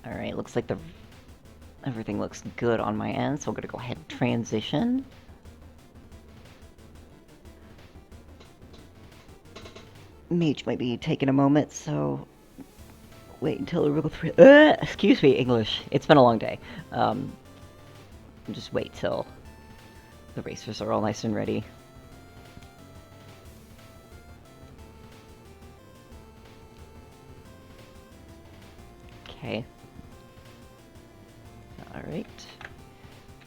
Alright, looks like everything looks good on my end, so I'm gonna go ahead and transition. Mage might be taking a moment, so wait until the rule 3. Excuse me, English. It's been a long day. Just wait till the racers are all nice and ready. Okay. Alright.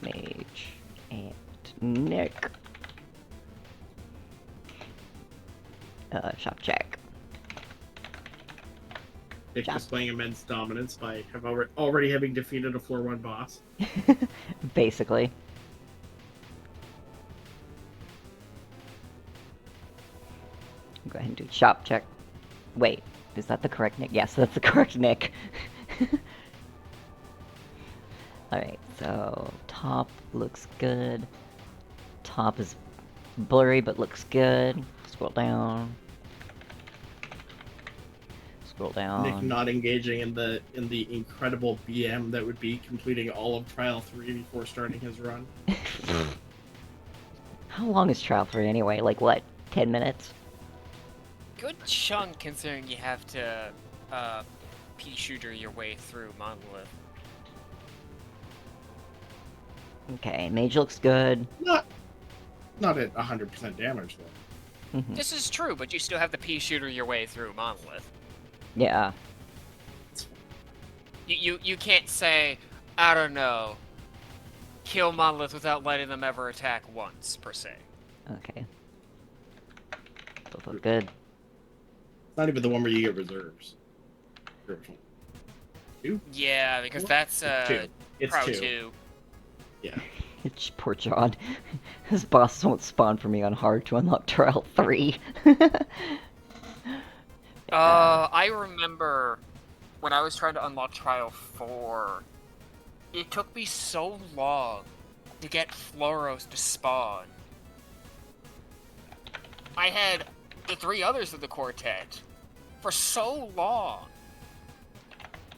Mage and Nick. Shop check. Nick displaying immense dominance by already having defeated a 4-1 boss. Basically. Go ahead and do shop check. Wait, is that the correct Nick? Yes, that's the correct Nick. Alright, so top looks good. Top is blurry but looks good. Scroll down. Scroll down. Nick not engaging in the incredible BM that would be completing all of Trial 3 before starting his run. How long is Trial 3 anyway? Like what, 10 minutes? Good chunk considering you have to pea-shooter your way through Monolith. Okay, Mage looks good. Not at 100% damage though. This is true, but you still have to pea-shooter your way through Monolith. Yeah. You can't say, I don't know, kill Monolith without letting them ever attack once, per se. Okay. Both look good. It's not even the one where you get reserves. Two? Yeah, because that's Two. It's Pro two. 2. Yeah. Poor John. His boss won't spawn for me on hard to unlock Trial 3. I remember when I was trying to unlock Trial 4, it took me so long to get Floros to spawn. I had the 3 others of the quartet for so long,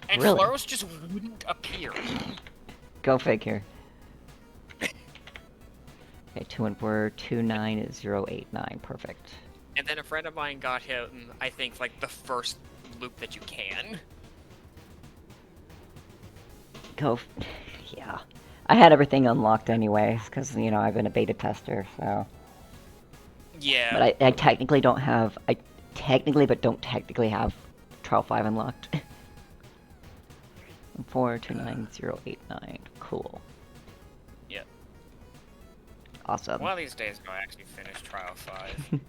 and Really? Floros just wouldn't appear. Go figure. Okay, 214, 29 is 089. Perfect. And then a friend of mine got him, I think, like, the first loop that you can. Yeah. I had everything unlocked anyways, because, you know, I've been a beta tester, so... Yeah. But I technically don't have... I technically, but don't technically have Trial 5 unlocked. 429089. Cool. Yep. Awesome. One of these days I'll actually finish Trial 5.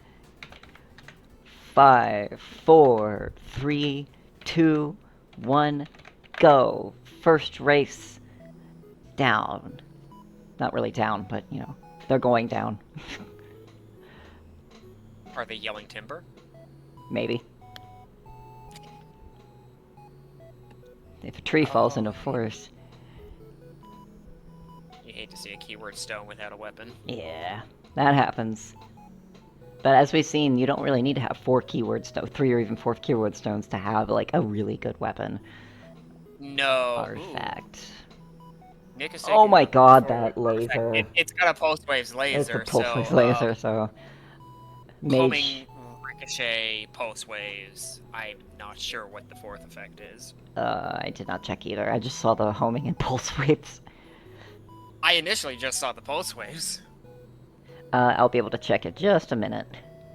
5, 4, 3, 2, 1, go. First race down. Not really down, but, you know, they're going down. Are they yelling timber? Maybe. If a tree falls into a forest. You hate to see a keyword stone without a weapon. Yeah, that happens. But as we've seen, you don't really need to have 3 or even 4 keyword stones to have, like, a really good weapon. No. Artifact. Nick is Oh taking my a god, forward that laser. artifact. It's got a pulse waves laser, It's a pulse wave laser, so... Mage. Homing, ricochet, pulse waves. I'm not sure what the 4th effect is. I did not check either. I just saw the homing and pulse waves. I initially just saw the pulse waves. I'll be able to check it just a minute.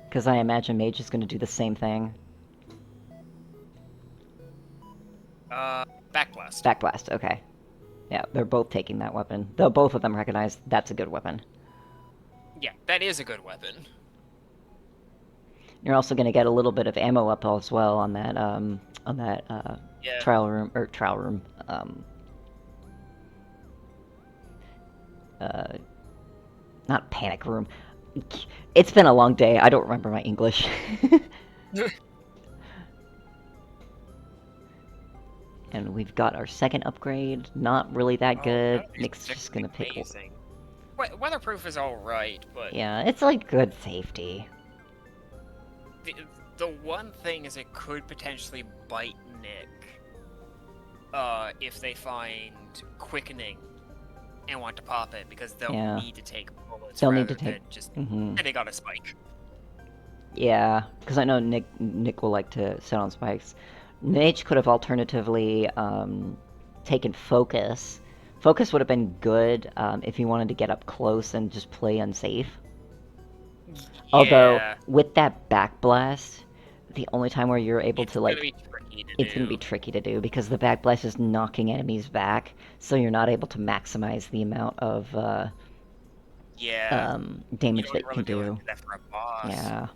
Because I imagine Mage is going to do the same thing. Backblast. Backblast, okay. Yeah, they're both taking that weapon. Though both of them recognize that's a good weapon. Yeah, that is a good weapon. You're also going to get a little bit of ammo up as well on that, Yeah. trial room, not panic room. It's been a long day, I don't remember my English. And we've got our second upgrade, not really that good. Nick's just gonna pick... Amazing. Weatherproof is alright, but... Yeah, it's like good safety. The one thing is it could potentially bite Nick. if they find quickening and want to pop it, because they'll Yeah. need to take bullets They'll rather need to take. than just Hmm. and they got a spike. Yeah, because I know Nick will like to sit on spikes. Mage could have alternatively taken focus. Focus would have been good if you wanted to get up close and just play unsafe. Although Yeah, with that backblast, the only time where you're able it's to gonna like, be tricky to it's do. gonna be tricky to do because the backblast is knocking enemies back, so you're not able to maximize the amount of Yeah, you damage don't that you really can be able to do. do that for a boss. Yeah.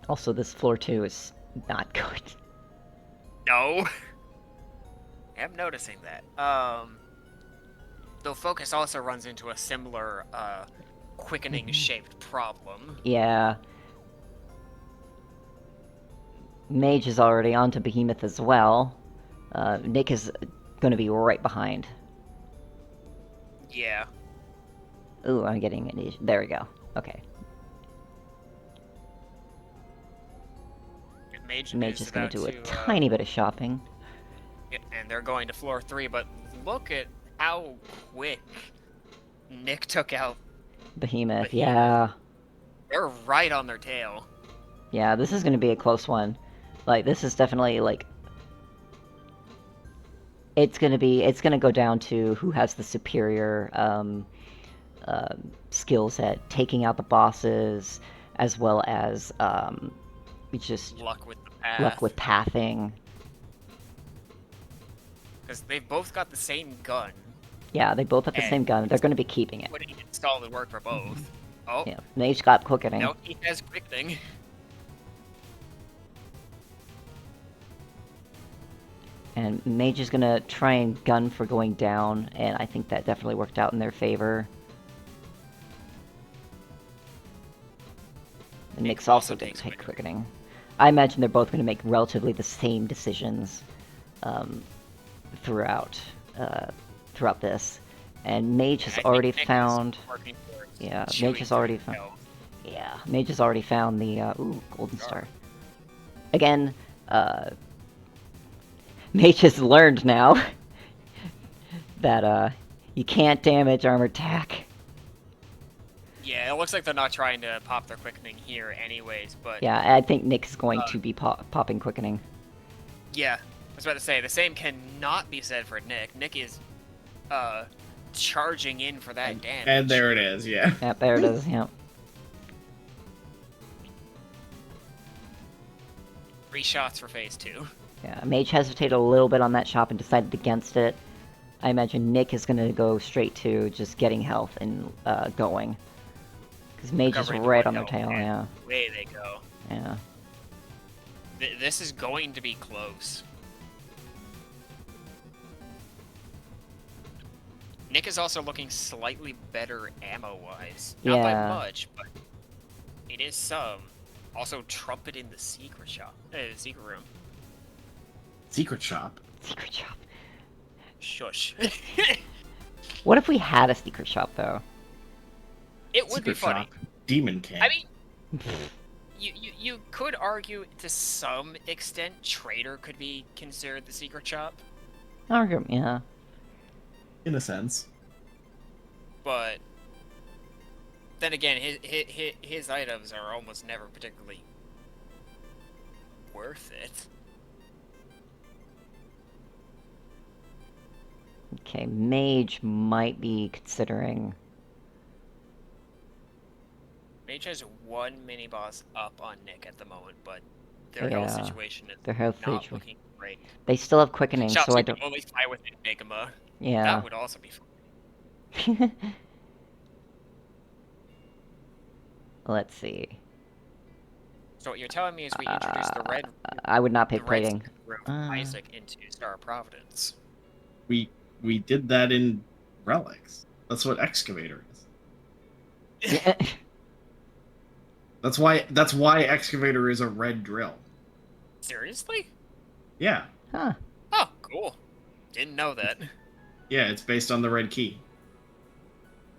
Also, this floor 2 is not good. No. I'm noticing that. Though Focus also runs into a similar, quickening-shaped problem. Yeah. Mage is already onto Behemoth as well. Nick is going to be right behind. Yeah. Ooh, I'm getting it. There we go. Okay. Mage is going about to do a to, tiny bit of shopping. yeah, and they're going to floor 3, but look at how quick Nick took out. Behemoth, Behemoth. yeah. They're right on their tail. Yeah, this is going to be a close one. Like, this is definitely, like... It's going to go down to who has the superior skills at taking out the bosses, as well as just Luck with the path. luck with pathing. Because they've both got the same gun. Yeah, they both have the And same gun. They're going to be keeping it. Putting it in solid work for both. Oh, Yeah, Mage got quickening. no, he has quickening. And Mage is going to try and gun for going down, and I think that definitely worked out in their favor. And Nick's also didn't takes take quickening. quickening. I imagine they're both going to make relatively the same decisions throughout this. And Mage has I think already Nick is found... working towards Yeah, chewing Mage has through already the found... health. Yeah, Mage has already found the, ooh, Golden Star. Star. Again, Mage has learned now that, you can't damage armored attack. Yeah, it looks like they're not trying to pop their quickening here anyways, but Yeah, I think Nick is going to be popping quickening. yeah. I was about to say, the same cannot be said for Nick. Nick is, charging in for that damage. And there it is, yeah. Yep, there it is, yep. 3 shots for phase 2. Yeah, Mage hesitated a little bit on that shop and decided against it. I imagine Nick is going to go straight to just getting health and going. Because Mage is Recovering right the on their health, tail, and yeah. away they go. Yeah. This is going to be close. Nick is also looking slightly better ammo-wise. Not by Yeah. much, but it is some. Also, Trumpet in the secret shop. Secret room. Secret shop. Secret shop. Shush. What if we had a secret shop, though? It would be Secret funny. shop. Demon camp. I mean, you could argue to some extent Trader could be considered the secret shop, Yeah. in a sense. but then again, his items are almost never particularly worth it. Okay, Mage might be considering... Mage has one mini boss up on Nick at the moment, but their health Yeah, situation is their health not situ- looking great. They still have quickening, Shops so I you don't... can only fly with Enigma. Yeah. That would also be fun. Let's see. So what you're telling me is we introduced the red I would not pick the red plating. room Isaac into Star of Providence. We did that in Relics. That's what Excavator is. Yeah. That's why Excavator is a red drill. Seriously? Yeah. Huh. Oh, cool. Didn't know that. Yeah, it's based on the red key.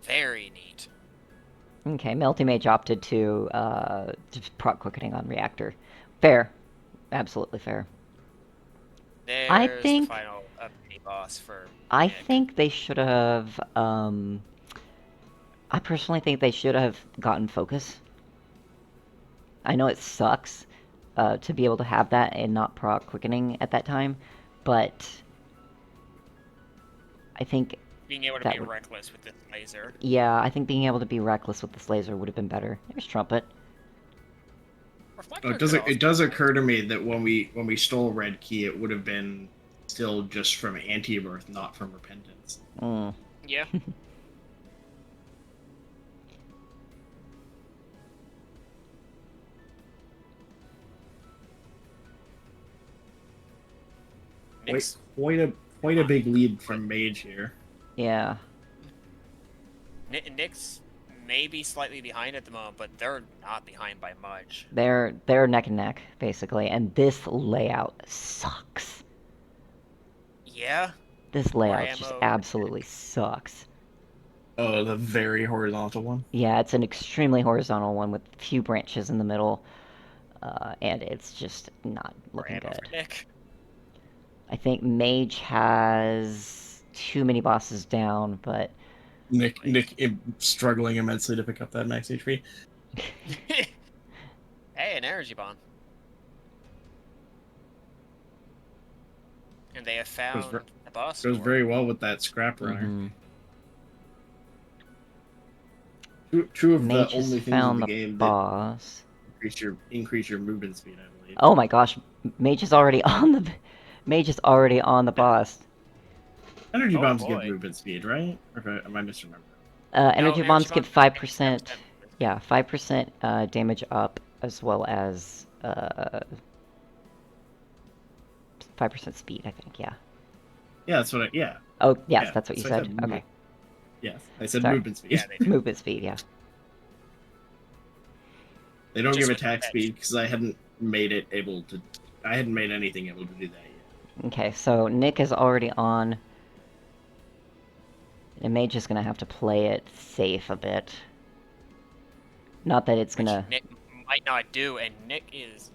Very neat. Okay, Melty Mage opted to just proc quickening on Reactor. Fair. Absolutely fair. There's think- the final mini boss for I Nick. think they should have, I personally think they should have gotten focus. I know it sucks, to be able to have that and not proc quickening at that time, but I think, Being able to that be would- reckless with this laser. yeah, I think being able to be reckless with this laser would have been better. There's Trumpet. Oh, it does occur to me that when we stole Red Key, it would have been still just from anti-birth, not from repentance. Mm. Yeah. Nick's, Quite a big lead from Mage here. Yeah. Nick's maybe slightly behind at the moment, but they're not behind by much. They're neck and neck, basically, and this layout sucks. Yeah. This layout just ammo. absolutely sucks. Oh, the very horizontal one. Yeah, it's an extremely horizontal one with few branches in the middle, and it's just not More looking ammo good. for Nick. I think Mage has too many bosses down, but Nick struggling immensely to pick up that max HP. Hey, an energy bomb. And they have found the boss. Goes door. very well with that scrap runner. mhm. Two of Mage the has only things in found the the game that boss. increase your movement speed, I believe. Oh my gosh, Mage is already on the boss. Energy Oh, bombs boy. give movement speed, right? Or am I misremembering? Energy bombs give 5%. 10%. Yeah, 5% damage up, as well as 5% speed, I think, yeah. Yeah, that's what yeah. Oh, yes, Yeah, that's what you so I said. said Okay. movement. Yes, I said Sorry. movement speed. Yeah, they do. Movement speed, yeah. They don't Just give with attack edge. speed because I hadn't made anything able to do that yet. Okay, so Nick is already on. And Mage is gonna have to play it safe a bit. Not that it's Which gonna... Nick might not do, and Nick is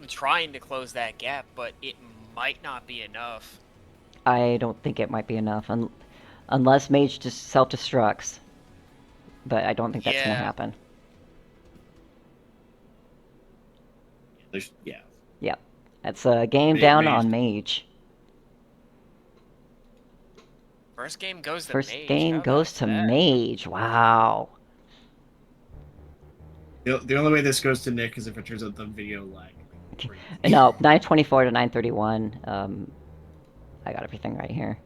trying to close that gap, but it might not be enough. I don't think it might be enough, unless Mage just self-destructs. But I don't think that's gonna Yeah. happen. Yeah. Yep. That's a game down on Mage. First game goes to First Mage. game How goes about to that? Mage. Wow. The only way this goes to Nick is if it turns out the video lag. No, 924 to 931. I got everything right here.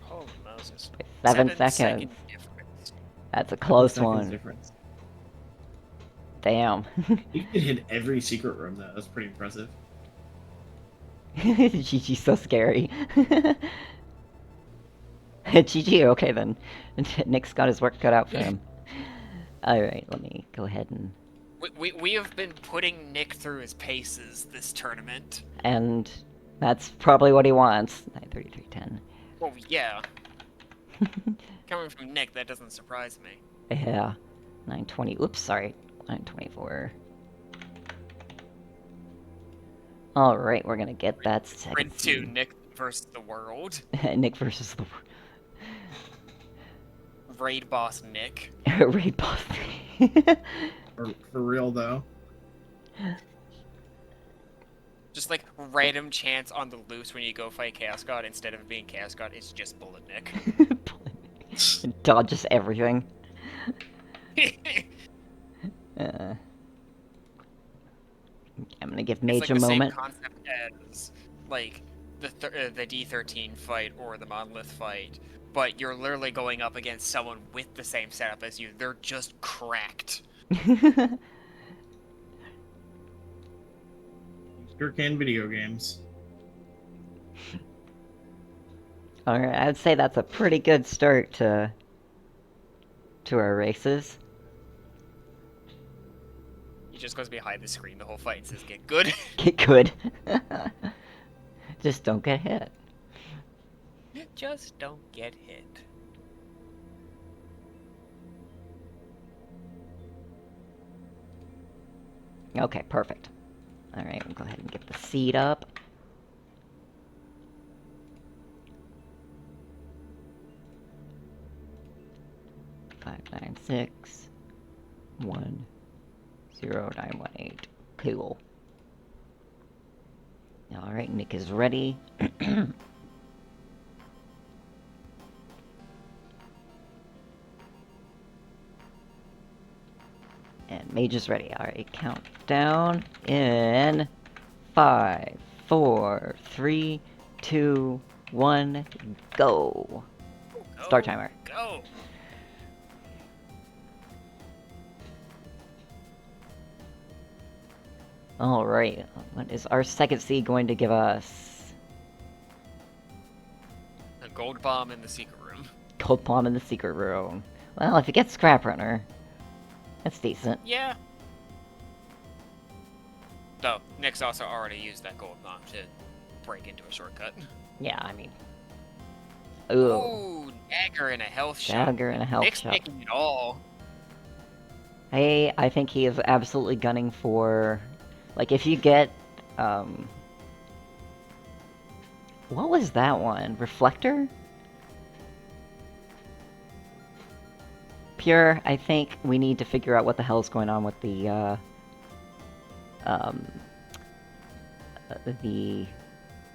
Oh, Moses. 7 second seconds. difference. That's a close 7 seconds one. difference. Damn. You could hit every secret room though. That's pretty impressive. GG's so scary. GG, okay then. Nick's got his work cut out for him. Alright, let me go ahead and... We have been putting Nick through his paces this tournament. And that's probably what he wants. 93310. Well, yeah. Coming from Nick, that doesn't surprise me. Yeah. 920. Oops, sorry. 924. Alright, we're gonna get that second Sprint 2, seed. Nick versus the world. Nick versus the Raid boss Nick. raid boss. For real though. Just like random chance on the loose when you go fight Chaos God, instead of being Chaos God, it's just Bullet Nick. Dodges everything. I'm gonna give Mage it's like a the moment. same concept as like the D13 fight or the Monolith fight, but you're literally going up against someone with the same setup as you. They're just cracked. Sure can video games. Alright, I'd say that's a pretty good start to our races. He just goes behind the screen the whole fight and says, "Get good." Get good. Just don't get hit. Just don't get hit. Okay, perfect. Alright, we'll go ahead and get the seed up. Five, 9, 6, 1, 0, 9, 1, 8. Cool. Alright, Nick is ready. And Mage is ready. Alright, count down in 5, 4, 3, 2, 1, go. Start timer. Go! Alright, what is our second seed going to give us? A gold bomb in the secret room. Gold bomb in the secret room. Well, if it gets Scrap Runner, that's decent. Yeah. Though, Nick's also already used that gold bomb to break into a shortcut. Yeah, I mean... Ooh. Ooh, dagger in a health shop. Dagger in a health Nick's shop. taking it all. Hey, I think he is absolutely gunning for... Like, if you get, what was that one? Reflector? Pure, I think we need to figure out what the hell's going on with the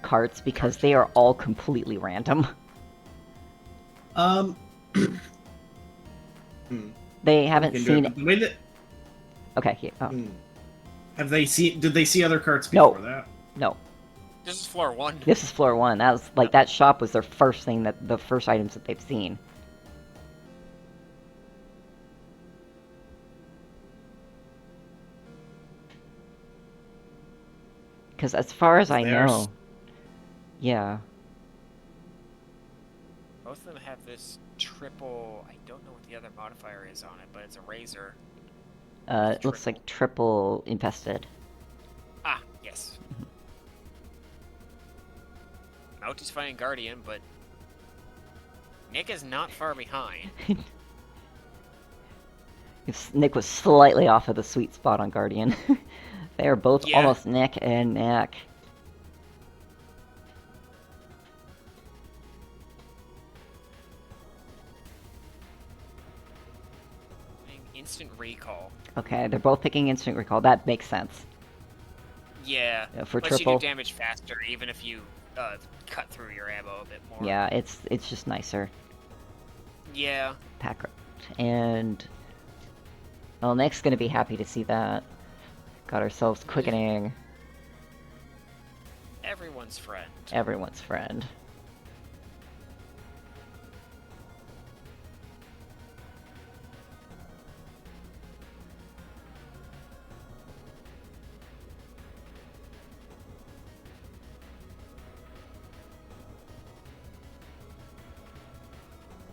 carts, because they are all completely random. They haven't seen... The way that... Okay, yeah. Oh. Have they seen... Did they see other carts before that? No. This is floor 1. This is floor 1. That was, like, that shop was their first thing, the first items that they've seen. Because as far as I know... Yeah. Both of them have this triple... I don't know what the other modifier is on it, but it's a razor. It looks like triple infested. Ah, yes. Melty's fighting Guardian, but Nick is not far behind. Nick was slightly off of the sweet spot on Guardian. They are both almost neck and neck. Instant recall. Okay, they're both picking instant recall. That makes sense. Yeah, for lets triple. you do damage faster, even if you cut through your ammo a bit more. Yeah, it's just nicer. Yeah. Pack and well, Nick's gonna be happy to see that. Got ourselves quickening. Everyone's friend. Everyone's friend.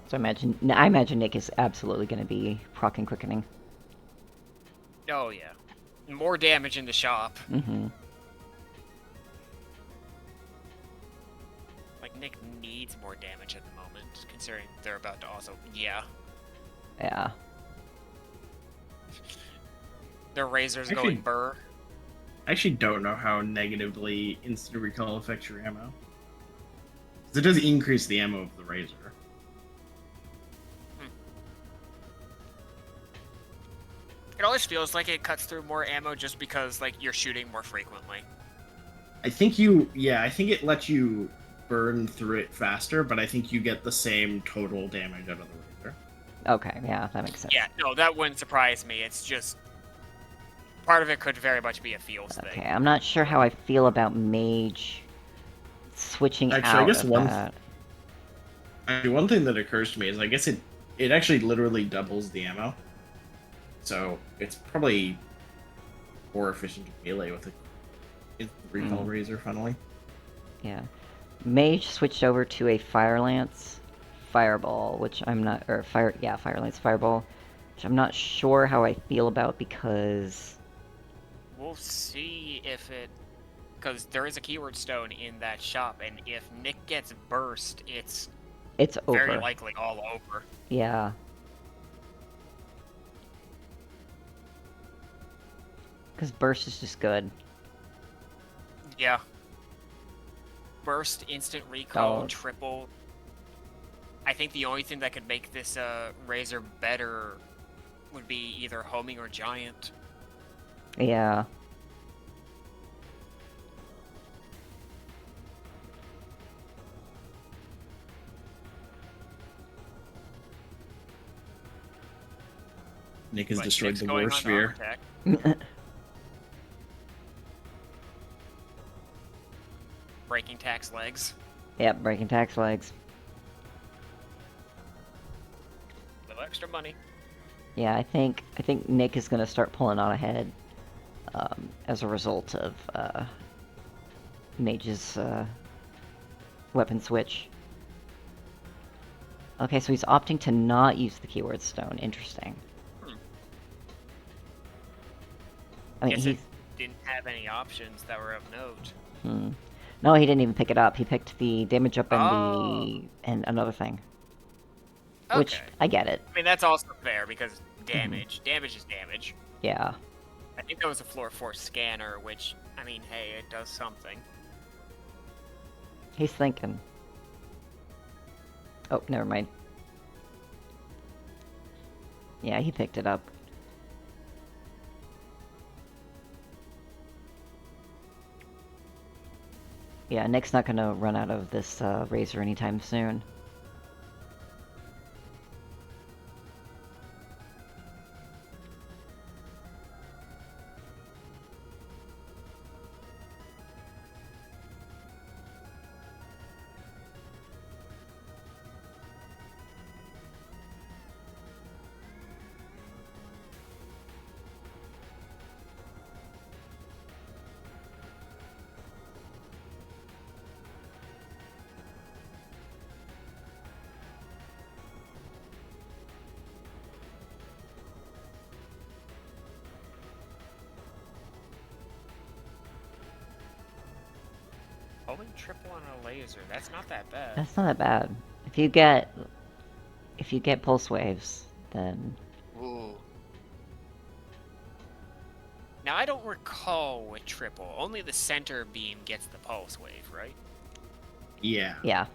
So I imagine Nick is absolutely going to be proc and quickening. Oh yeah, more damage in the shop. Mm-hmm. Like Nick needs more damage at the moment, considering they're about to also. Yeah. Yeah. Their razors going burr. I actually don't know how negatively instant recall affects your ammo. Because it does increase the ammo of the razor. It always feels like it cuts through more ammo just because, like, you're shooting more frequently. I think it lets you burn through it faster, but I think you get the same total damage out of the razor. Okay, yeah, that makes sense. Yeah, no, that wouldn't surprise me. It's just... part of it could very much be a feels thing. Okay, I'm not sure how I feel about Mage switching out I guess of that. Actually, one thing that occurs to me is I guess it actually literally doubles the ammo. So it's probably more efficient to melee with a recall razor, funnily. Yeah. Mage switched over to a Fire Lance Fireball, which I'm not, or Fire Lance Fireball, which I'm not sure how I feel about because... We'll see if it... because there is a keyword stone in that shop, and if Nick gets burst, it's over. Very likely all over. Yeah. Because burst is just good. Yeah. Burst, instant recall, Oh. triple. I think the only thing that could make this Razor better would be either homing or giant. Yeah. Nick has But destroyed Nick's the going war on sphere. armor attack. Breaking tax legs. Yep, breaking tax legs. Little extra money. Yeah, I think Nick is gonna start pulling on ahead as a result of Mage's weapon switch. Okay, so he's opting to not use the keyword stone. Interesting. I mean, Guess he's... it didn't have any options that were of note. No, he didn't even pick it up. He picked the damage up and Oh. and another thing. Okay. Which, I get it. I mean, that's also fair because damage. Damage is damage. Yeah. I think that was a floor 4 scanner, which, I mean, hey, it does something. He's thinking. Oh, never mind. Yeah, he picked it up. Yeah, Nick's not gonna run out of this razor anytime soon. Homing triple on a laser, that's not that bad. That's not that bad. If you get pulse waves, then Ooh. Now, I don't recall with triple. Only the center beam gets the pulse wave, right? Yeah. yeah.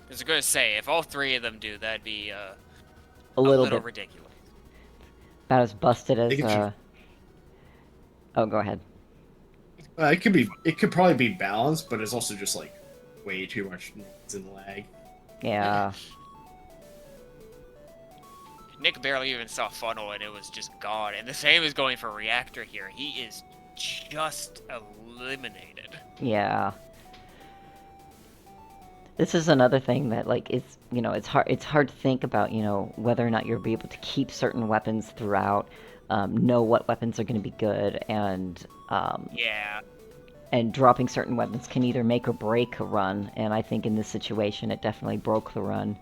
I was gonna say, if all 3 of them do, that'd be A a little little bit ridiculous. about as busted as think it's Oh, go ahead. It could probably be balanced, but it's also just like way too much noise and lag. Yeah. Nick barely even saw funnel and it was just gone. And the same is going for reactor here. He is just eliminated. Yeah. This is another thing that, like, it's, you know, it's hard to think about, you know, whether or not you'll be able to keep certain weapons throughout, know what weapons are going to be good, and Yeah. and dropping certain weapons can either make or break a run, and I think in this situation it definitely broke the run.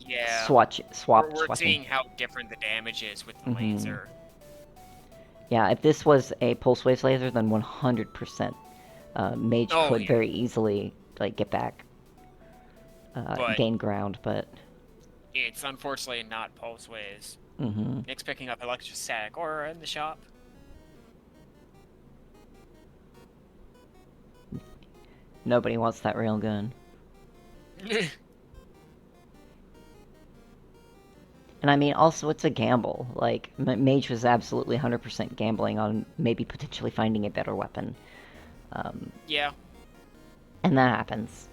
Yeah. Swap We're swapping. seeing how different the damage is with the Mhm. laser. Yeah, if this was a pulse waves laser, then 100% Mage Oh, could yeah. very easily, like, get back, But- gain ground, but... It's unfortunately not pulse waves. Mhm. Nick's picking up electrostatic aura in the shop. Nobody wants that railgun. And I mean, also, it's a gamble. Like, Mage was absolutely 100% gambling on maybe potentially finding a better weapon. Yeah. And that happens.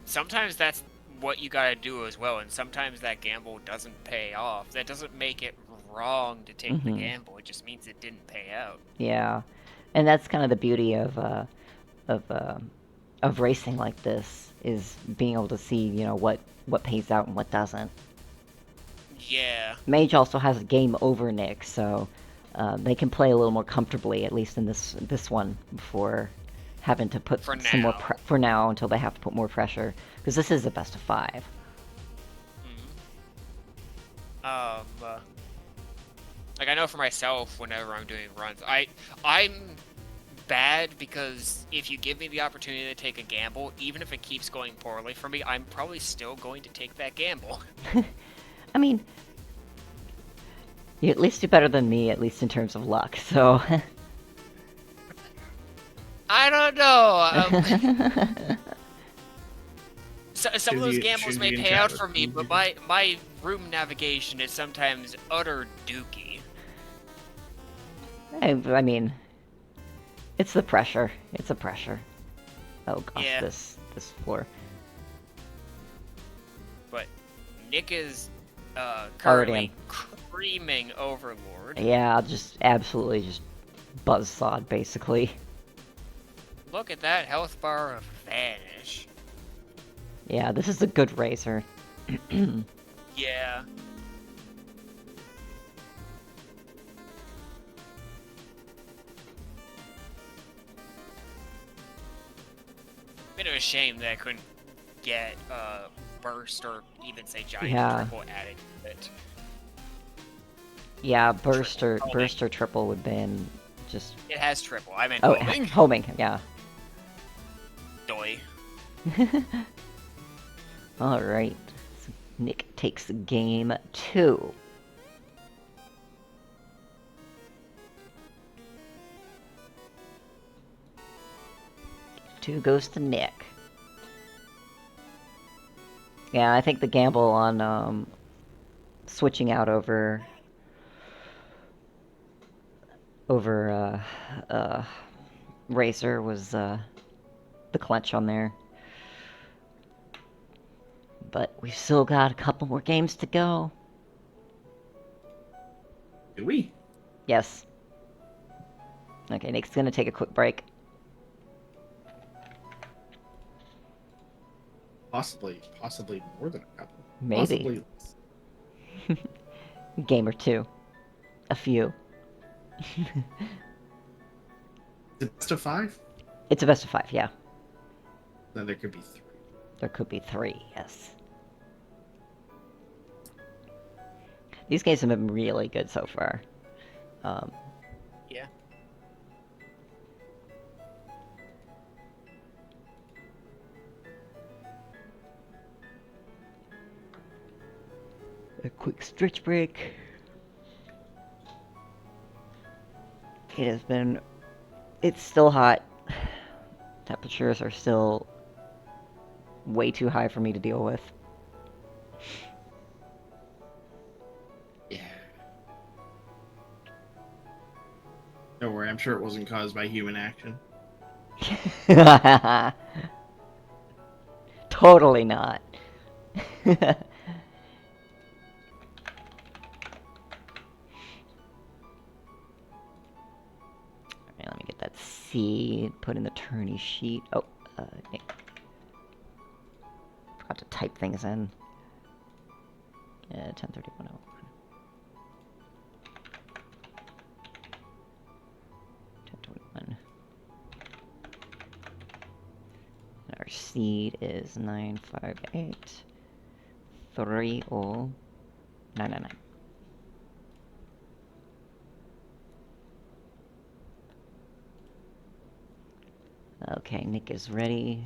Sometimes that's what you gotta do as well, and sometimes that gamble doesn't pay off. That doesn't make it wrong to take the Mhm. gamble, it just means it didn't pay out. Yeah. And that's kind of the beauty of racing like this, is being able to see, you know, what pays out and what doesn't. Yeah. Mage also has a game over Nick, so they can play a little more comfortably, at least in this one, before having to put For some more now. for now, until they have to put more pressure, because this is a best of 5. Like, I know for myself, whenever I'm doing runs, I'm bad because if you give me the opportunity to take a gamble, even if it keeps going poorly for me, I'm probably still going to take that gamble. I mean, You at least do better than me, at least in terms of luck, so... I don't know. Some of those gambles may pay out for me, but my room navigation is sometimes utter dookie. I mean... It's the pressure. It's the pressure. Oh gosh, Yeah. this floor. But Nick is Already currently creaming Overlord. Yeah, just absolutely just buzzsawed, basically. Look at that health bar vanish. Yeah, this is a good razor. Yeah. Bit of a shame that I couldn't get burst or even say giant Yeah. triple added to it. Yeah, burst or Homing. triple would have been just... It has triple. I meant Oh, homing. homing, yeah. Doy. Alright. So Nick takes game 2. Two goes to Nick. Yeah, I think the gamble on switching out over Razor was the clinch on there. But we've still got a couple more games to go. Do we? Yes. Okay, Nick's gonna take a quick break. Possibly more than a couple. Maybe. Possibly. Game or two. A few. Is it best of 5? It's a best of 5, yeah. Then there could be 3. There could be 3, yes. These games have been really good so far. Yeah. A quick stretch break. It has been... It's still hot. Temperatures are still way too high for me to deal with. Yeah. Don't worry, I'm sure it wasn't caused by human action. Totally not. Alright, let me get that C, put in the tourney sheet. Oh, Nick. Forgot to type things in. 10:31. Our seed is 958 30999. Okay, Nick is ready.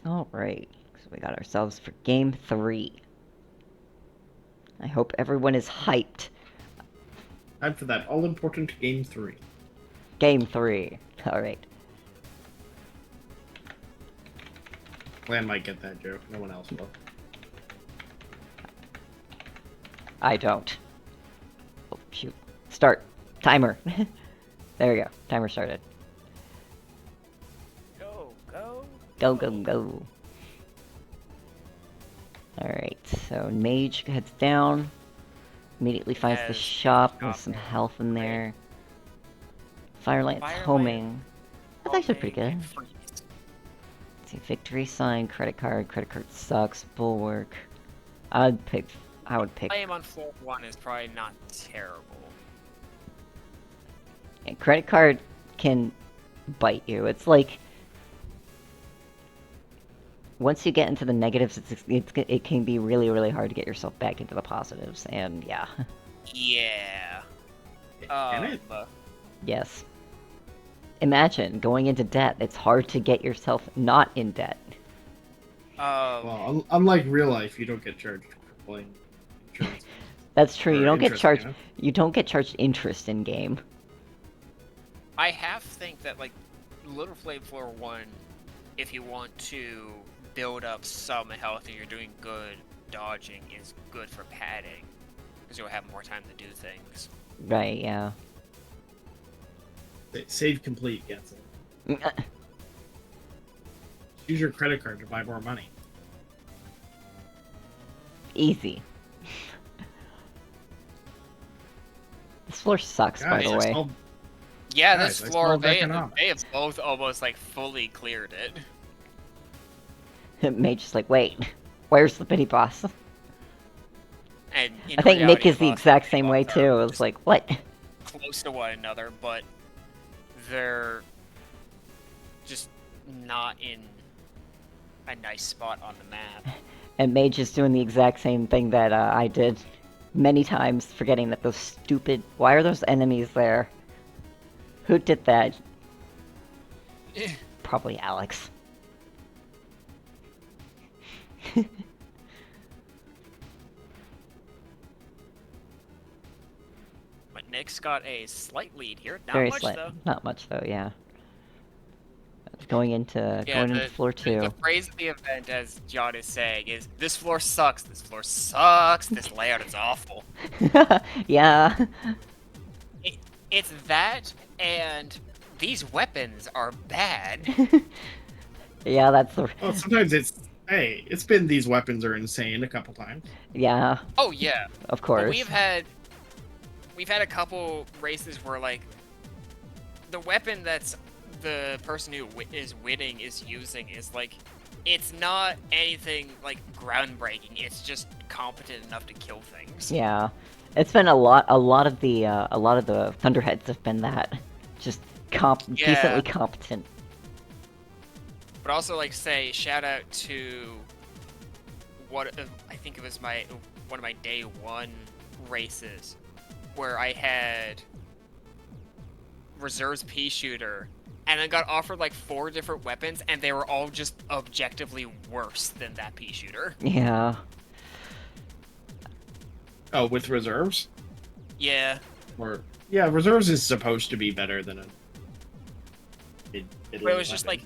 Alright, so we got ourselves for game 3. I hope everyone is hyped. Time for that all-important game 3. Game 3. Alright. Glenn might get that joke. No one else will. I don't. Oh, shoot. Start. Timer. There we go. Timer started. Go, go. Go, go, go. Alright, so Mage heads down. Immediately finds the Has shop with shop some there. health in there. Firelant's Firelight, homing. That's actually pretty good. and freeze. Let's see, victory sign, credit card sucks, bulwark. I would pick. Flame on floor 1 is probably not terrible. And credit card can bite you. It's like once you get into the negatives, it can be really, really hard to get yourself back into the positives, and yeah. Yeah. Can it? Yes. Imagine going into debt. It's hard to get yourself not in debt. Well, unlike real life, you don't get charged for playing insurance. That's true. Or You don't get interest charged. payment. You don't get charged interest in game. I half think that, like, Little Flame Floor 1, if you want to build up some health and you're doing good dodging, is good for padding. Because you'll have more time to do things. Right? Yeah. Save complete gets it. Use your credit card to buy more money. Easy. This floor sucks, by the way. Yeah, Guys, this I floor, solved they economics. have both almost, like, fully cleared it. Mage is like, wait, where's the mini boss? And in I think Nick reality, is the both exact of same them way are too. It's just like, what? close to one another, but they're just not in a nice spot on the map. And Mage is doing the exact same thing that I did many times, forgetting that those stupid... Why are those enemies there? Who did that? Probably Alex. But Nick's got a slight lead here. Not Very much, slight. though. Not much though, yeah. Going into floor 2. The phrase of the event, as John is saying, is this floor sucks, this floor sucks, this layout is awful. Yeah. It's that, and these weapons are bad. Yeah, that's the... Well, sometimes it's been these weapons are insane a couple times. Yeah, Oh yeah, of but course. we've had a couple races where, like, the weapon that's the person who is winning is using is, like, it's not anything, like, groundbreaking, it's just competent enough to kill things. Yeah. It's been a lot of the Thunderheads have been that. Just decently competent. But also, like, say, shout out to I think it was one of my day 1 races, where I had Reserves Pea Shooter, and I got offered, like, 4 different weapons, and they were all just objectively worse than that Pea Shooter. Yeah. Oh, with reserves? Yeah. Yeah, reserves is supposed to be better than a But it was just like,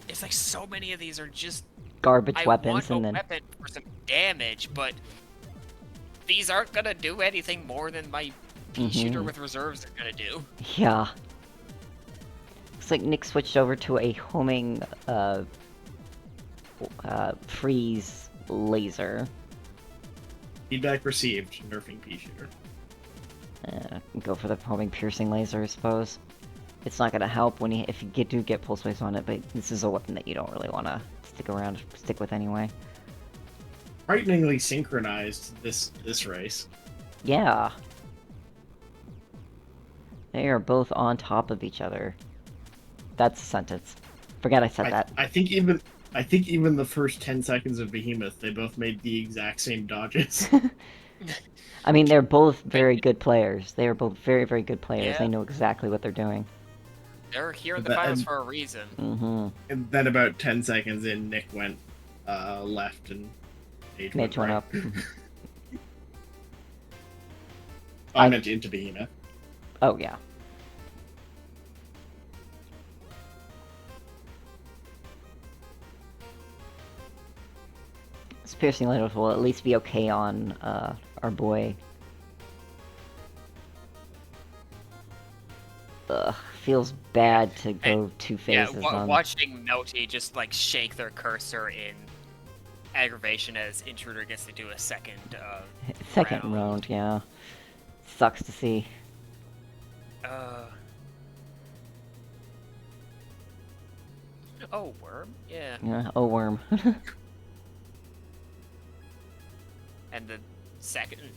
it's like so many of these are just Garbage I weapons want and a then... weapon for some damage, but these aren't gonna do anything more than my Pea Shooter with reserves is gonna do. Yeah. Looks like Nick switched over to a homing, freeze laser. Feedback received, nerfing pea shooter. Go for the homing piercing laser, I suppose. It's not gonna help when if you do get pulse waves on it, but this is a weapon that you don't really want to stick with anyway. Frighteningly synchronized this race. Yeah. They are both on top of each other. That's a sentence. Forget I said that. I think even the first 10 seconds of Behemoth, they both made the exact same dodges. I mean, they're both very good players. They are both very, very good players. Yeah. They know exactly what they're doing. They're here in the finals for a reason. And then about 10 seconds in, Nick went left and Mage went one right. up. I meant into Behemoth. Oh, yeah. This piercing laser will at least be okay on our boy. Ugh, feels bad to go 2 phases on. Watching Melty just, like, shake their cursor in aggravation as Intruder gets to do a second round, yeah. Sucks to see. Oh, Worm? Yeah. Yeah, oh, Worm. And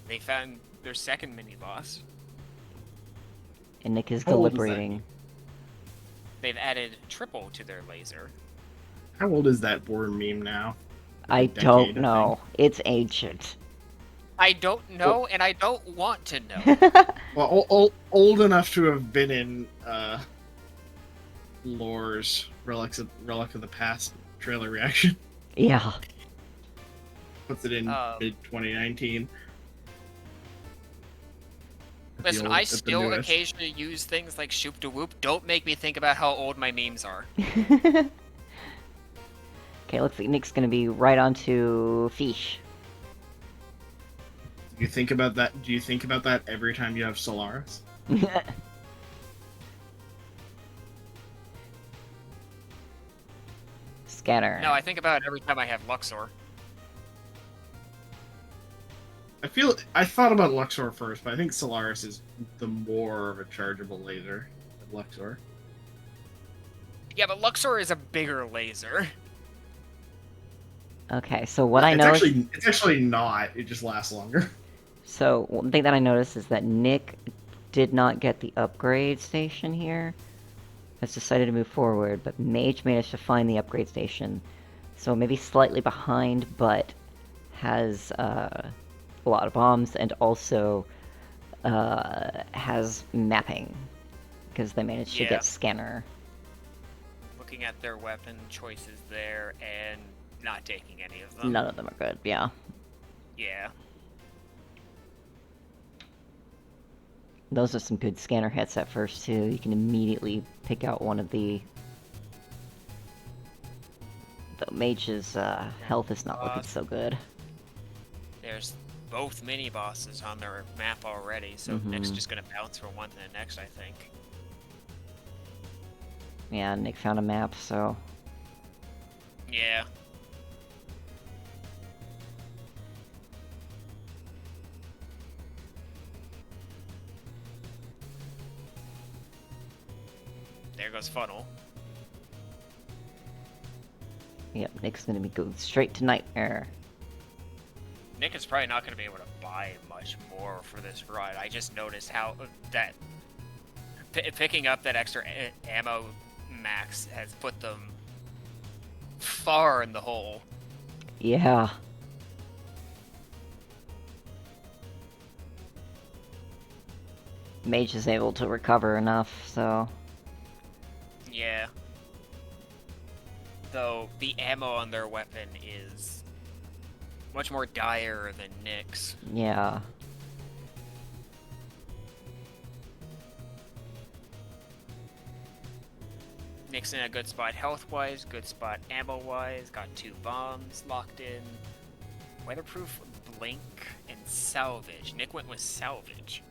they found their second mini-boss. And Nick is How old is that? deliberating. They've added triple to their laser. How old is that board meme now? I decade, don't I know. It's ancient. I don't know, and I don't want to know. Well, old enough to have been in Lore's Relic of the Past trailer reaction. Yeah. Puts it in mid 2019. Listen, I still occasionally use things like shoop de whoop. Don't make me think about how old my memes are. Okay, looks like Nick's gonna be right onto Fish. Do you think about that? Do you think about that every time you have Solaris? Scanner. No, I think about it every time I have Luxor. I thought about Luxor first, but I think Solaris is the more of a chargeable laser than Luxor. Yeah, but Luxor is a bigger laser. Okay, so what I know it's actually not. It just lasts longer. So one thing that I noticed is that Nick did not get the upgrade station here. Has decided to move forward, but Mage managed to find the upgrade station. So maybe slightly behind, but has a lot of bombs, and also has mapping, because they managed to get Scanner. Looking at their weapon choices there, and not taking any of them. None of them are good, yeah. Yeah. Those are some good scanner hits at first, too. You can immediately pick out one of the Mage's health is not looking so good. There's both mini-bosses on their map already, so Nick's just gonna bounce from one to the next, I think. Yeah, Nick found a map, so... Yeah. There goes Funnel. Yep, Nick's gonna be going straight to Nightmare. Nick is probably not going to be able to buy much more for this run. I just noticed how that picking up that extra ammo max has put them far in the hole. Yeah. Mage is able to recover enough, so... Yeah. Though the ammo on their weapon is much more dire than Nick's. Yeah. Nick's in a good spot health-wise, good spot ammo-wise, got 2 bombs locked in. Weatherproof, blink, and salvage. Nick went with salvage.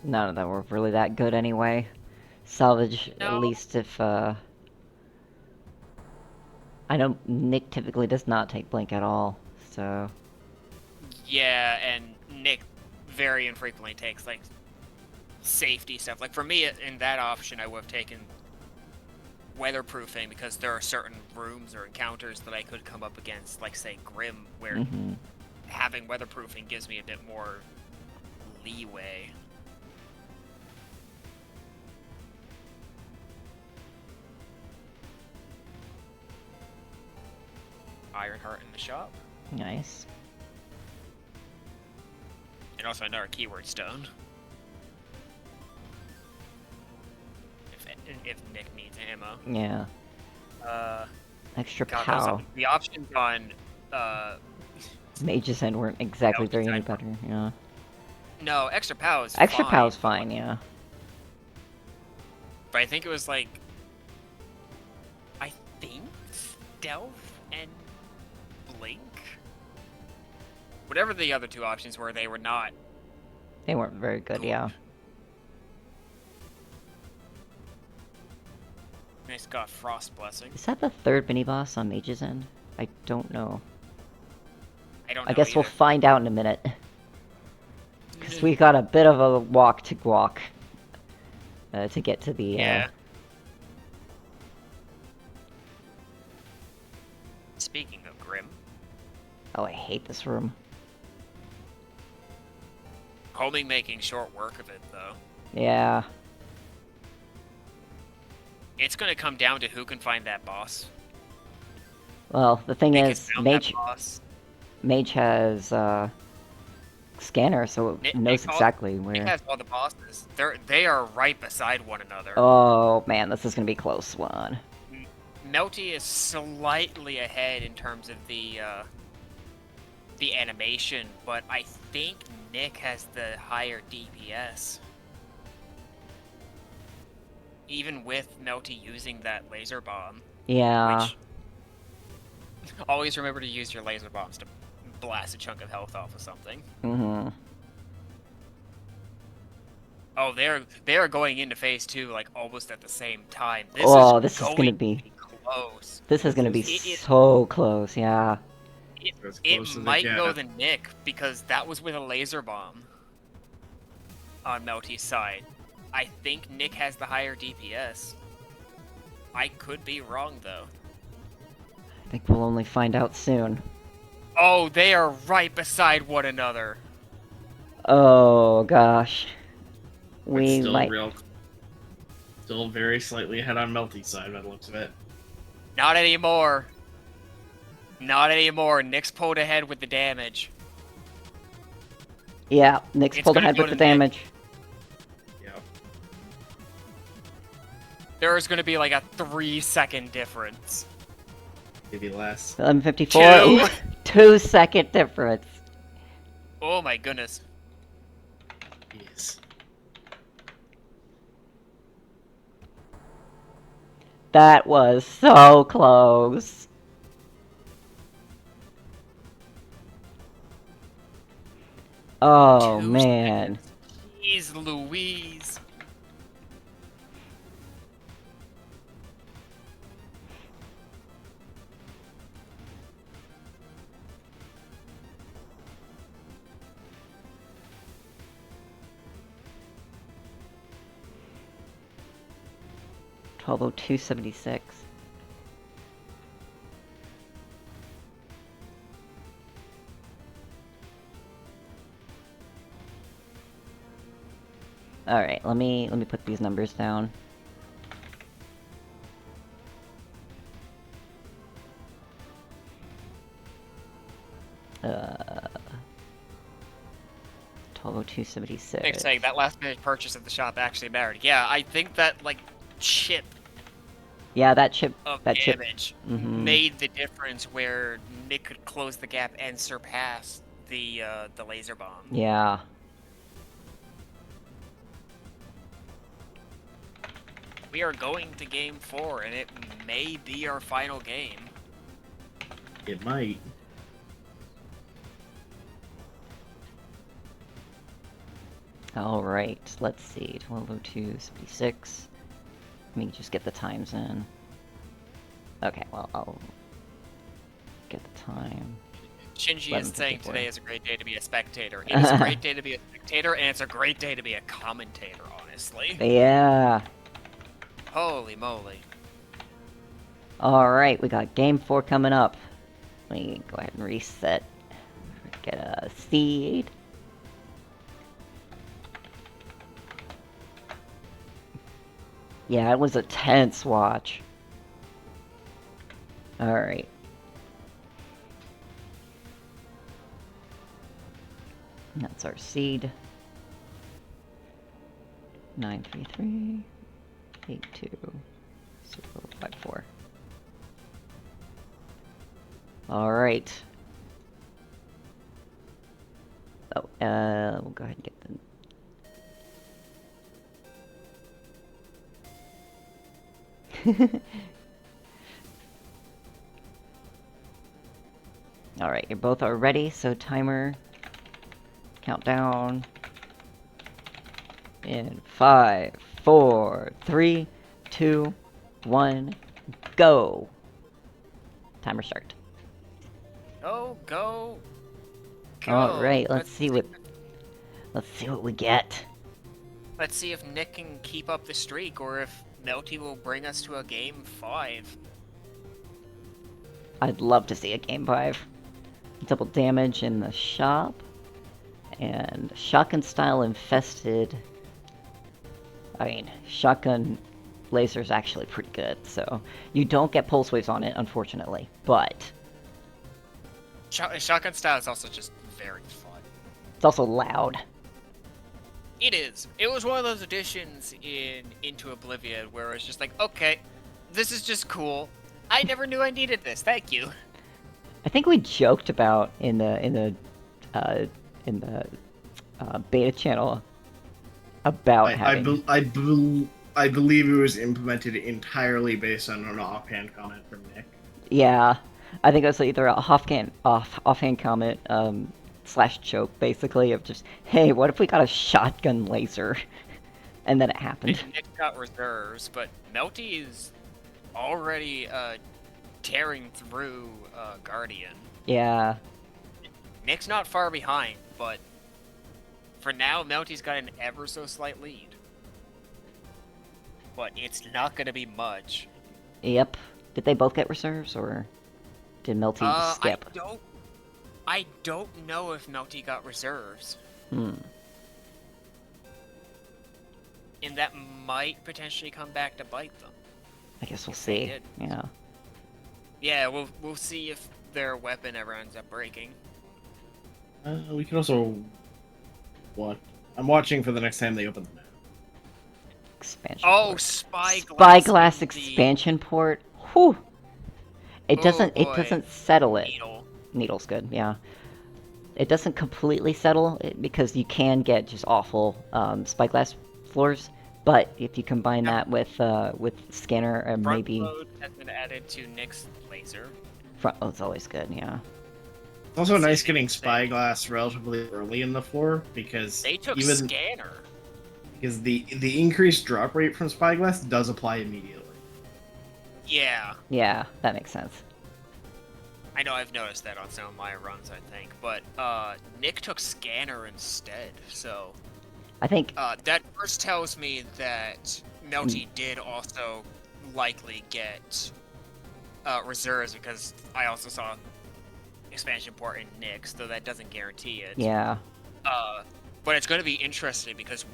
None of them were really that good anyway. Salvage, No. at least if, I know Nick typically does not take blink at all, so... Yeah, and Nick very infrequently takes, like, safety stuff. Like, for me, in that option, I would have taken weatherproofing, because there are certain rooms or encounters that I could come up against, like, say, Grim, where having weatherproofing gives me a bit more leeway. Ironheart in the shop. Nice. And also another keyword stone. If Nick needs ammo. Yeah. Extra God, pow. the options on Mage's End weren't exactly very any Mage's better, yeah. No, extra pow is Extra fine. pow's fine, yeah. But I think it was like, I think stealth and blink. Whatever the other 2 options were, they were not. They weren't very good, yeah. Nice, got Frost Blessing. Is that the 3rd mini-boss on Mage's End? I don't know. I don't know I guess either. we'll find out in a minute. Because we got a bit of a walk to get to the, Yeah. Speaking of Grim. Oh, I hate this room. Homing making short work of it, though. Yeah. It's gonna come down to who can find that boss. Well, the thing Nick is, found that boss. Mage has scanner, so it knows exactly Nick where. has all the bosses. They are right beside one another. Oh man, this is gonna be a close one. Melty is slightly ahead in terms of the animation, but I think Nick has the higher DPS. Even with Melty using that laser bomb. Yeah. Which, always remember to use your laser bombs to blast a chunk of health off of something. Mm-hmm. Oh, they're going into phase 2 like almost at the same time. This is gonna be close. This is gonna be so close, yeah. It might go to Nick because that was with a laser bomb on Melty's side. I think Nick has the higher DPS. I could be wrong though. I think we'll only find out soon. Oh, they are right beside one another. Oh gosh. We still might. Still very slightly ahead on Melty's side by the looks of it. Not anymore. Not anymore. Nick's pulled ahead with the damage. Yeah, Nick's pulled ahead with the damage. Yep. There's gonna be like a 3-second difference. Maybe less. 11:54. 2-second difference. Oh my goodness. Yes. That was so close. Oh, 2 man. seconds. Jeez Louise. $12:02.76. All right, let me put these numbers down. Uh, 12:02.76. Nick's saying that last minute purchase at the shop actually mattered. Yeah, I think that like chip Yeah, that chip. of That chip. damage Mhm. made the difference where Nick could close the gap and surpass the laser bomb. Yeah. We are going to game 4, and it may be our final game. It might. All right. Let's see. 12:02.76. Let me just get the times in. Okay. Well, I'll get the time. Shinji is saying 11:54. today is a great day to be a spectator. It is a great day to be a spectator, and it's a great day to be a commentator, honestly. Yeah. Holy moly. All right. We got game 4 coming up. Let me go ahead and reset. Get a seed. Yeah, it was a tense watch. Alright. That's our seed. 933 82 Alright. Oh, we'll go ahead and get the Alright, you both are ready, so timer, countdown, in 5, 4, 3, 2, 1, go! Timer start. Go, go, go. Alright, let's see what we get. Let's see if Nick can keep up the streak, or if Melty will bring us to a game 5. I'd love to see a game 5. Double damage in the shop. And shotgun style infested. I mean, shotgun laser is actually pretty good. So you don't get pulse waves on it, unfortunately, but Shotgun style is also just very fun. it's also loud. It is. It was one of those additions in Into Oblivion where it's just like, okay, this is just cool. I never knew I needed this. Thank you. I think we joked about in the beta channel about having. I believe it was implemented entirely based on an offhand comment from Nick. Yeah, I think it was either a offhand comment slash joke, basically, of just, hey, what if we got a shotgun laser? And then it happened. Nick got reserves, but Melty is already tearing through Guardian. Yeah. Nick's not far behind, but for now, Melty's got an ever so slight lead. But it's not going to be much. Yep. Did they both get reserves, or did Melty skip? I don't know if Melty got reserves. Hmm. And that might potentially come back to bite them. I guess we'll If they see. did. Yeah. Yeah, we'll see if their weapon ever ends up breaking. We can also watch. I'm watching for the next time they open the map. Expansion. Oh, port. Spyglass. Spyglass expansion port. Whew. It Oh, doesn't. It boy. doesn't settle it. Needle. Needle's good. Yeah. It doesn't completely settle it because you can get just awful spyglass floors. But if you combine that with scanner and Front maybe load has been added to Nick's laser. front load's always good. Yeah. It's also nice getting Spyglass relatively early in the floor because They took even scanner. because the increased drop rate from Spyglass does apply immediately. Yeah, Yeah, that makes sense. I know I've noticed that on some of my runs, I think. But Nick took scanner instead, so I think that first tells me that Melty did also likely get reserves because I also saw expansion port in Nick's, though that doesn't guarantee it. yeah. But it's going to be interesting because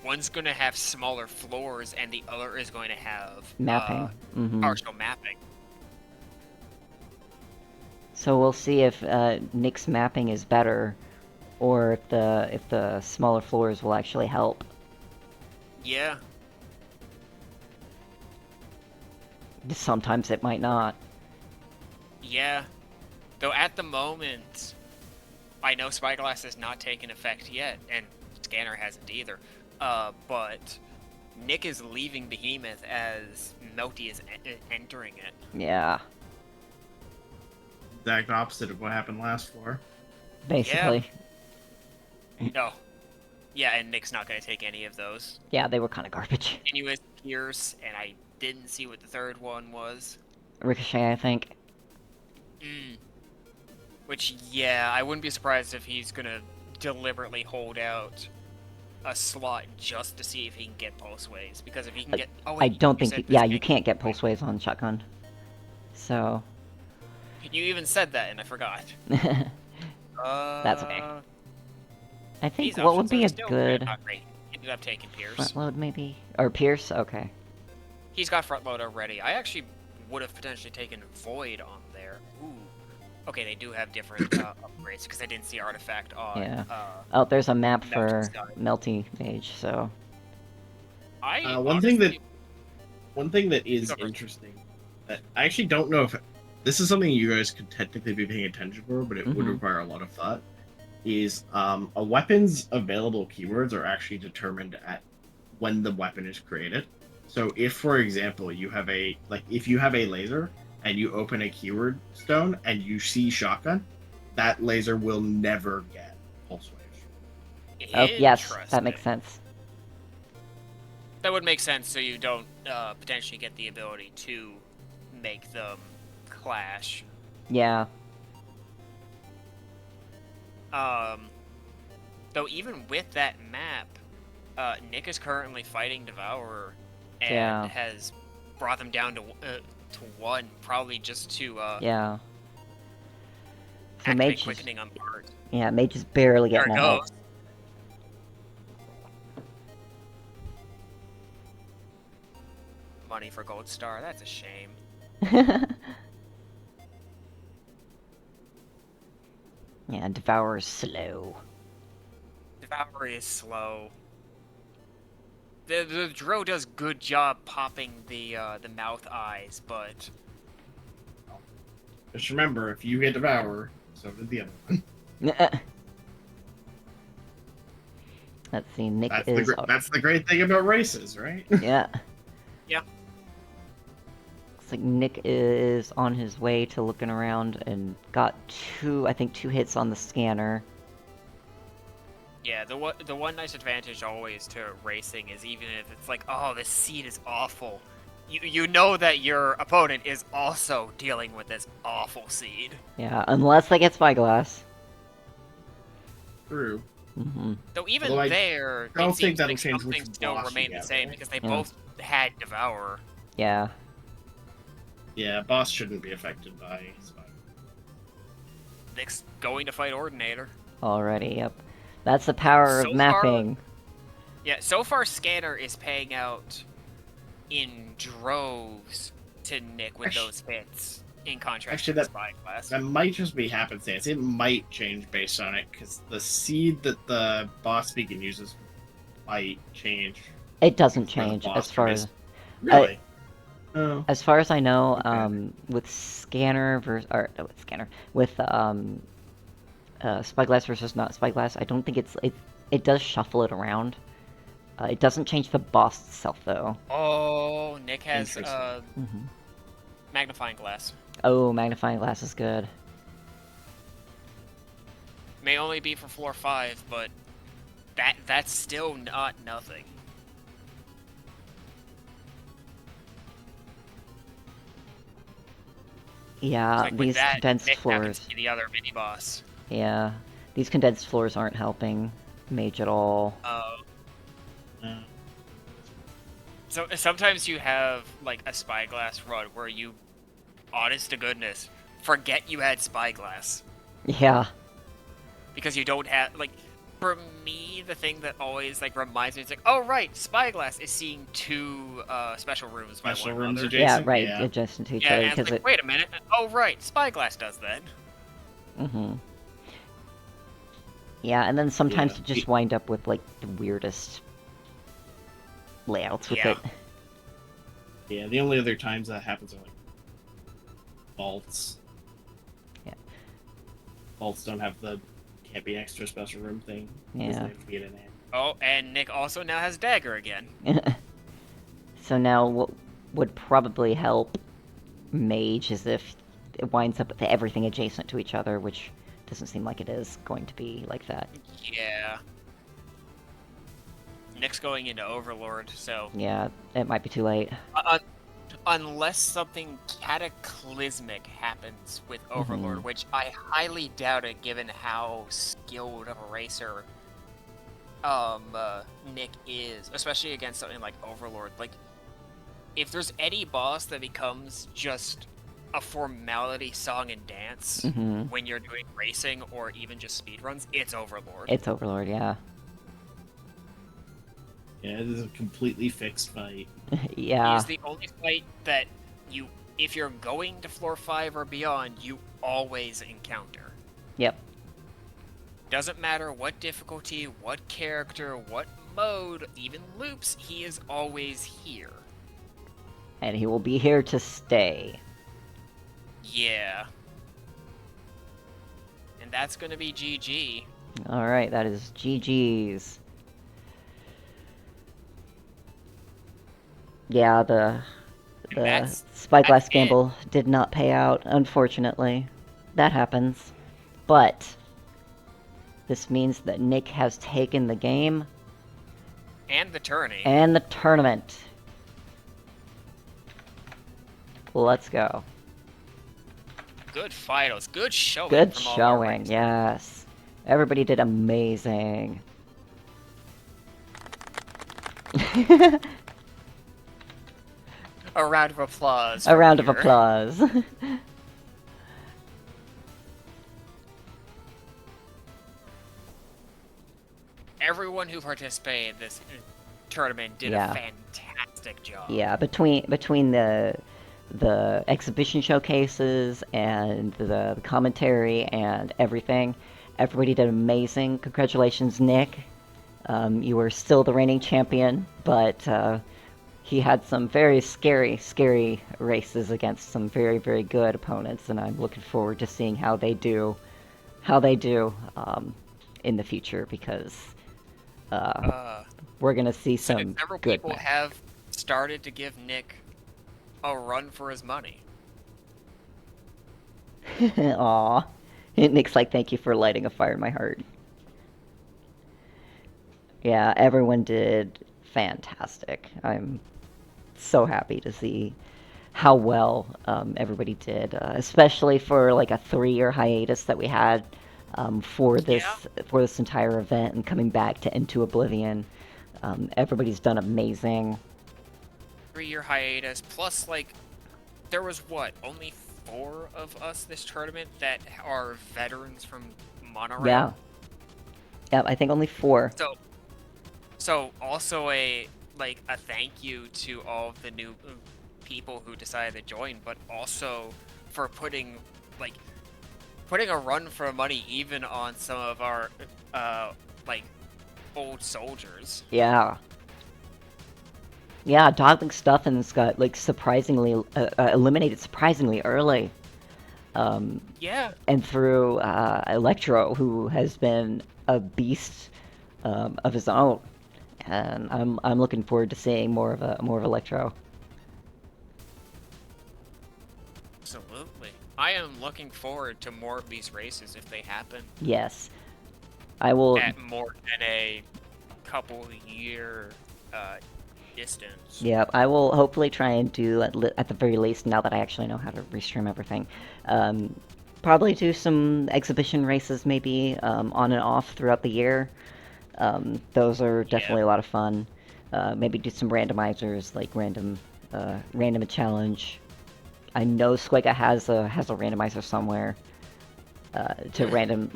one's going to have smaller floors and the other is going to have Mapping. partial mapping. So we'll see if Nick's mapping is better, or if the smaller floors will actually help. Yeah. Sometimes it might not. Yeah. Though at the moment, I know Spyglass has not taken effect yet, and Scanner hasn't either. But Nick is leaving Behemoth as Melty is entering it. Yeah, Exact opposite of what happened last floor. basically. No. Yeah, and Nick's not going to take any of those. Yeah, they were kind of garbage. Continuous Pierce, and I didn't see what the third one was. Ricochet, I think. Which, yeah, I wouldn't be surprised if he's going to deliberately hold out a slot just to see if he can get pulse waves. Because if he can get... Oh, wait, I don't you think. said Yeah, this you game- can't get pulse waves on shotgun. So. You even said that, and I forgot. That's okay. I think These what would options be are a still good not great. Ended up taking Pierce. front load, maybe, or Pierce? Okay. He's got front load already. I actually would have potentially taken Void on there. Ooh. Okay, they do have different upgrades because I didn't see Artifact on. Yeah. Oh, there's a map Melty for side. Melty Mage. So. One thing that is Go first. interesting that I actually don't know if this is something you guys could technically be paying attention for, but it would Mhm. require a lot of thought. Is a weapon's available keywords are actually determined at when the weapon is created. So if, for example, you have if you have a laser and you open a keyword stone and you see shotgun, that laser will never get pulse wave. Oh, yes, that Interesting. makes sense. That would make sense, so you don't potentially get the ability to make them clash. Yeah. Though even with that map, Nick is currently fighting Devourer and Yeah. has brought them down to one, probably just to Yeah. So activate Mage is, quickening on part. yeah, Mage is barely There getting it ahead. goes. money for Gold Star. That's a shame. Yeah, Devour's slow. Devour is slow. The Dro does good job popping the mouth eyes, but Just remember, if you get Devour, so did the other one. Let's see, Nick That's is... that's the great thing about races, right? Yeah. yeah. Looks like Nick is on his way to looking around and got two hits on the scanner. Yeah, the one nice advantage always to racing is even if it's like, oh, this seed is awful, you know that your opponent is also dealing with this awful seed. Yeah, unless they get Spyglass. True. Mm-hmm. So even Although I there, don't it think seems that'll like change some which things still boss you remain the get, same right? because they Yeah. both had Devour. Yeah. Yeah, boss shouldn't be affected by Spyglass. Nick's going to fight Ordinator. Already, yep. That's the power So of mapping. Yeah, so far Scanner is paying out in droves to Nick with those hits, in contrast to Spyglass. That might just be happenstance. It might change based on it, because the seed that the boss beacon uses might change. It doesn't for the change boss as far race. as... Really? Oh. As far as I know, Okay. with Scanner versus... Or, no, with Scanner. With, Spyglass versus not Spyglass, I don't think it does shuffle it around. It doesn't change the boss itself, though. Oh, Nick has Mm-hmm. magnifying glass. Oh, magnifying glass is good. May only be for floor 5, but that's still not nothing. Yeah, Like with these that, condensed Nick now can floors. see the other mini boss. Yeah, these condensed floors aren't helping Mage at all. So sometimes you have like a Spyglass run where you, honest to goodness, forget you had Spyglass. Yeah. Because you don't have, like, for me, the thing that always like reminds me is like, oh right, Spyglass is seeing 2 special rooms by Special one rooms another. adjacent? Yeah, right, Yeah. adjacent to each Yeah, other, and it's because like, wait a minute, oh right, Spyglass does that. Mm-hmm. Yeah, and then sometimes Yeah. you just wind up with, like, the weirdest layouts with Yeah. it. Yeah, the only other times that happens are like vaults. Yeah. Vaults don't have the can't be extra special room thing. because Yeah. they have to be in an area. Oh, and Nick also now has Dagger again. So now what would probably help Mage is if it winds up with everything adjacent to each other, which doesn't seem like it is going to be like that. Yeah. Nick's going into Overlord, so Yeah, it might be too late. unless something cataclysmic happens with Overlord, which I highly doubt it given how skilled of a racer Nick is, especially against something like Overlord. Like, if there's any boss that becomes just a formality song and dance when you're doing racing or even just speedruns, it's Overlord. It's Overlord, yeah. Yeah, it is a completely fixed fight. Yeah. He's the only fight that you, if you're going to floor 5 or beyond, you always encounter. Yep. Doesn't matter what difficulty, what character, what mode, even loops, he is always here. And he will be here to stay. Yeah. And that's gonna be GG. Alright, that is GG's. Yeah, the That's Spyglass it. gamble did not pay out, unfortunately. That happens. But this means that Nick has taken the game And the tourney. and the tournament. Let's go. Good finals. Good showing. Good from all our showing, racers. yes. Everybody did amazing. A round of applause. A from round of here. applause. Everyone who participated in this tournament did Yeah. a fantastic job. Yeah, between the exhibition showcases and the commentary and everything, everybody did amazing. Congratulations, Nick. You were still the reigning champion, but he had some very scary races against some very good opponents, and I'm looking forward to seeing how they do in the future, because we're gonna see some several good people have started to give Nick a run for his money. Aw. Nick's like, thank you for lighting a fire in my heart. Yeah, everyone did fantastic. I'm so happy to see how well everybody did, especially for like a 3-year hiatus that we had for this entire event and coming back to Into Oblivion. Everybody's done amazing. 3-year hiatus, plus like there was only 4 of us this tournament that are veterans from Monorail. Yeah. Yeah, I think only 4. So also a thank you to all of the new people who decided to join, but also for putting a run for money even on some of our old soldiers. Yeah. Yeah, Dogling Stuffins got surprisingly eliminated surprisingly early. Yeah. And through Electro, who has been a beast of his own, and I'm looking forward to seeing more of Electro. Absolutely, I am looking forward to more of these races if they happen. Yes, I will. At more than a couple year distance. Yeah, I will hopefully try and do at the very least, now that I actually know how to restream everything. Probably do some exhibition races, maybe on and off throughout the year. Those are definitely a lot of fun. Maybe do some randomizers, like random challenge. I know Squega has a randomizer somewhere to random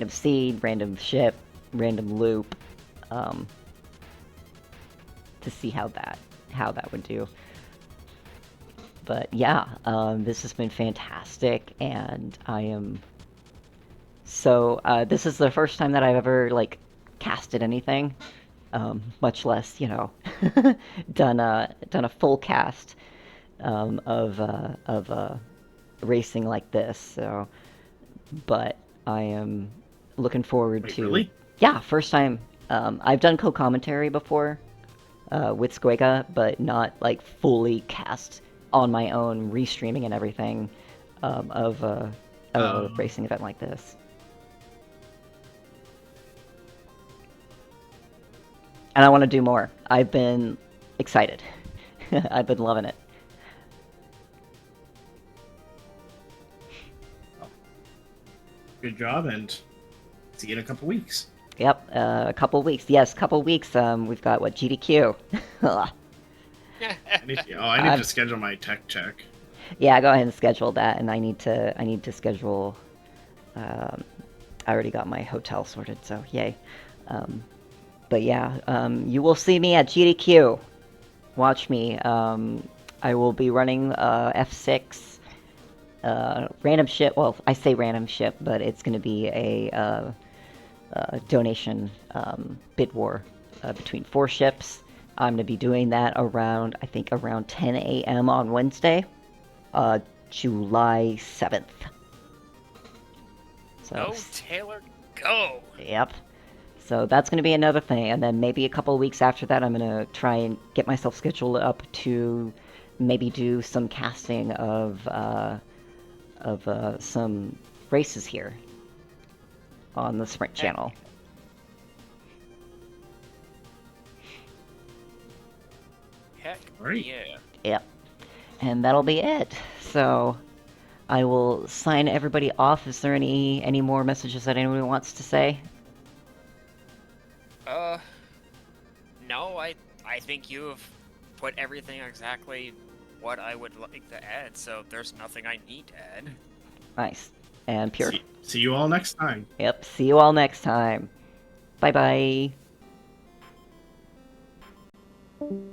seed, random ship, random loop, to see how that would do. But yeah, this has been fantastic, and I am so this is the first time that I've ever casted anything, much less done a full cast of racing like this. So, but I am looking forward to. Really? Yeah, first time. I've done co-commentary before with Squega, but not fully cast on my own, restreaming and everything of a racing event like this. And I want to do more. I've been excited. I've been loving it. Good job, and see you in a couple weeks. Yep, a couple weeks. Yes, couple weeks. We've got what, GDQ. I need to schedule my tech check. Yeah, go ahead and schedule that, and I need to schedule. I already got my hotel sorted, so yay. But yeah, you will see me at GDQ. Watch me. I will be running F6 random ship. Well, I say random ship, but it's going to be a donation bid war between 4 ships. I'm going to be doing that around 10 a.m. on Wednesday, July 7th. So, go, Taylor, go! Yep. So that's going to be another thing, and then maybe a couple of weeks after that, I'm going to try and get myself scheduled up to maybe do some casting of some races here on the Sprint channel. Heck, Great. yeah. Yep. And that'll be it. So I will sign everybody off. Is there any more messages that anyone wants to say? No, I think you have put everything exactly what I would like to add, so there's nothing I need to add. Nice. And Pure? See you all next time. Yep, see you all next time. Bye-bye.